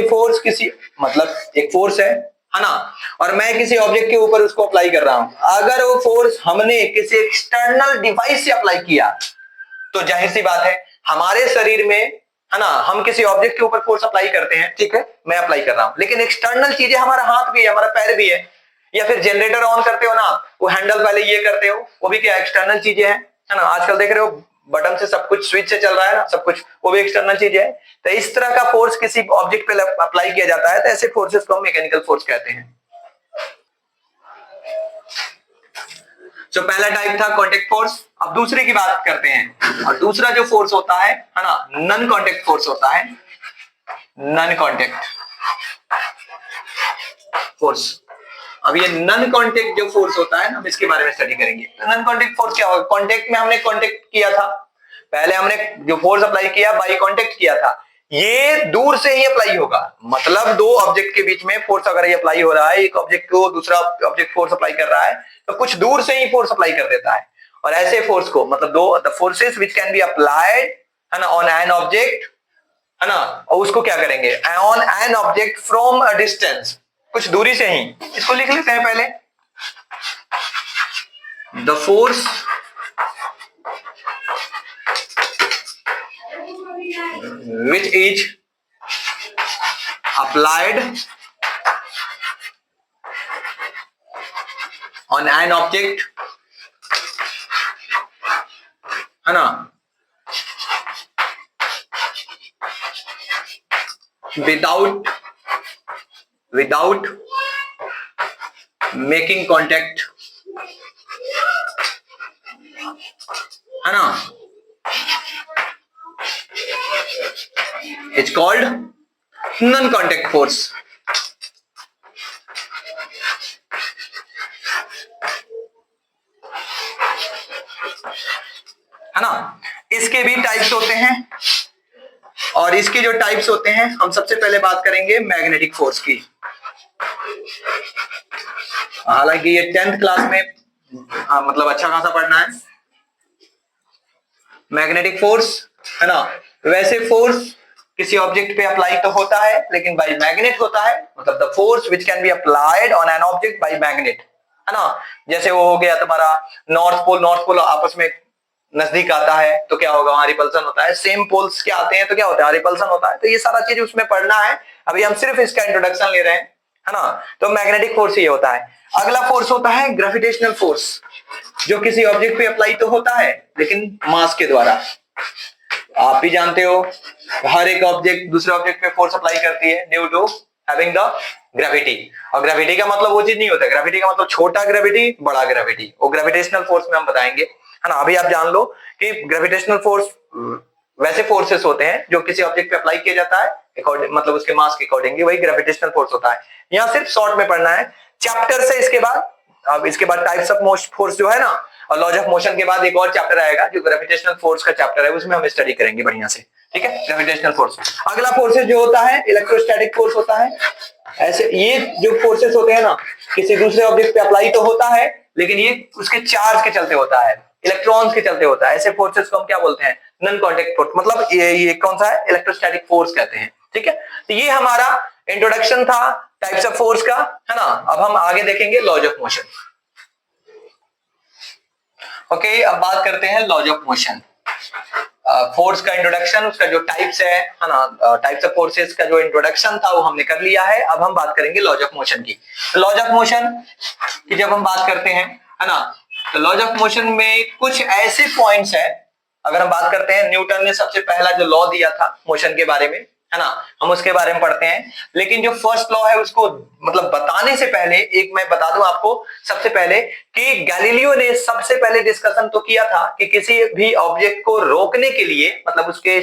कोई फोर्स किसी मतलब एक फोर्स है ना, और मैं किसी ऑब्जेक्ट के ऊपर उसको अप्लाई कर रहा हूं। अगर वो फोर्स हमने किसी एक्सटर्नल डिवाइस से अप्लाई किया तो जाहिर सी बात है हमारे शरीर में, है ना, हम किसी ऑब्जेक्ट के ऊपर फोर्स अप्लाई करते हैं, ठीक है, मैं अप्लाई कर रहा हूं, लेकिन एक्सटर्नल चीजें हमारा हाथ भी है, हमारा पैर भी है, या फिर जनरेटर ऑन करते हो ना, वो हैंडल पहले ये करते हो, वो भी क्या एक्सटर्नल चीजें हैं, है ना। आजकल देख रहे हो बटन से सब कुछ, स्विच से चल रहा है ना सब कुछ, वो भी एक्सटर्नल चीज है। तो इस तरह का फोर्स किसी ऑब्जेक्ट पे अप्लाई किया जाता है, तो ऐसे फोर्सेस को हम मैकेनिकल फोर्स कहते हैं। जो पहला टाइप था कांटेक्ट फोर्स। अब दूसरे की बात करते हैं, और दूसरा जो फोर्स होता है ना, नॉन कांटेक्ट फोर्स होता है, नॉन कांटेक्ट फोर्स। अब ये नॉन कांटेक्ट जो फोर्स होता है ना, हम इसके बारे में स्टडी करेंगे। नॉन कांटेक्ट फोर्स क्या होगा? कांटेक्ट में हमने कांटेक्ट किया था, पहले हमने जो फोर्स अप्लाई किया बाई कांटेक्ट किया था, ये दूर से ही अप्लाई होगा। मतलब दो ऑब्जेक्ट के बीच में फोर्स अगर ये अप्लाई हो रहा है, एक ऑब्जेक्ट को दूसरा ऑब्जेक्ट फोर्स अप्लाई कर रहा है, तो कुछ दूर से ही फोर्स अप्लाई कर देता है। और ऐसे फोर्स को मतलब दो the forces which can be applied, है ना, ऑन एन ऑब्जेक्ट, है ना, और उसको क्या करेंगे, on an object from a distance, कुछ दूरी से ही। इसको लिख लेते हैं पहले, the force which is applied on an object, है ना, without making contact, है ना, it's called non-contact force। है ना। इसके भी टाइप्स होते हैं, और इसके जो टाइप्स होते हैं, हम सबसे पहले बात करेंगे मैग्नेटिक फोर्स की। हालांकि ये 10th क्लास में मतलब अच्छा खासा पढ़ना है। मैग्नेटिक फोर्स, है ना, वैसे फोर्स किसी ऑब्जेक्ट पे अप्लाई तो होता है, लेकिन बाय मैग्नेट होता है। मतलब the force which can be applied on an object by magnet, है ना। जैसे वो हो गया तुम्हारा नॉर्थ पोल आपस में नजदीक आता है तो क्या होगा, वहां रिपल्सन होता है। सेम पोल्स के आते हैं तो क्या होता है, रिपल्सन होता है। तो ये सारा चीज उसमें पढ़ना है, अभी हम सिर्फ इसका इंट्रोडक्शन ले रहे हैं, है ना। तो मैग्नेटिक फोर्स ये होता है। अगला फोर्स होता है ग्रेविटेशनल फोर्स, जो किसी ऑब्जेक्ट पे अप्लाई तो होता है, लेकिन मास के द्वारा। आप भी जानते हो हर एक ऑब्जेक्ट दूसरे ऑब्जेक्ट पे फोर्स अप्लाई करती है due to having the gravity. और ग्रेविटी का मतलब वो चीज नहीं होता, ग्रेविटी का मतलब छोटा ग्रेविटी बड़ा ग्रेविटी, वो ग्रेविटेशनल फोर्स में हम बताएंगे, है ना। अभी आप जान लो कि ग्रेविटेशनल फोर्स वैसे फोर्सेस होते हैं जो किसी ऑब्जेक्ट पे अप्लाई किया जाता है अकॉर्डिंग, मतलब उसके मास के अकॉर्डिंगली, वही ग्रेविटेशनल फोर्स होता है। यहाँ सिर्फ शॉर्ट में पढ़ना है चैप्टर से। इसके बाद अब इसके बाद टाइप्स ऑफ फोर्स जो है ना, और लॉज ऑफ मोशन के बाद एक और चैप्टर आएगा जो ग्रेविटेशनल फोर्स का चैप्टर है, उसमें हम स्टडी करेंगे बढ़िया से, ठीक है, ग्रेविटेशनल फोर्स। अगला फोर्सेस जो होता है इलेक्ट्रोस्टैटिक फोर्स होता है। ऐसे ये जो फोर्सेस होते हैं ना, किसी दूसरे ऑब्जेक्ट पे अप्लाई तो होता है, लेकिन ये उसके चार्ज के चलते होता है, इलेक्ट्रॉन्स के चलते होता है। ऐसे फोर्सेस को हम क्या बोलते हैं, नॉन कांटेक्ट फोर्स। मतलब ये कौन सा है, इलेक्ट्रोस्टैटिक फोर्स कहते हैं, ठीक है। तो ये हमारा इंट्रोडक्शन था टाइप्स ऑफ फोर्स का, है ना। अब हम आगे देखेंगे लॉज ऑफ मोशन। ओके, अब बात करते हैं लॉज ऑफ मोशन। फोर्स का इंट्रोडक्शन, उसका जो टाइप्स है ना, टाइप्स ऑफ फोर्सेस का जो इंट्रोडक्शन था वो हमने कर लिया है। अब हम बात करेंगे लॉज ऑफ मोशन की। लॉज ऑफ मोशन की जब हम बात करते हैं, है ना, तो लॉज ऑफ मोशन में कुछ ऐसे पॉइंट्स हैं। अगर हम बात करते हैं, न्यूटन ने सबसे पहला जो लॉ दिया था मोशन के बारे में, है ना, हम उसके बारे में पढ़ते हैं। लेकिन जो फर्स्ट लॉ है उसको मतलब बताने से पहले एक मैं बता दूं आपको सबसे पहले कि गैलीलियो ने सबसे पहले डिस्कशन तो किया था कि किसी भी ऑब्जेक्ट को रोकने के लिए, मतलब उसके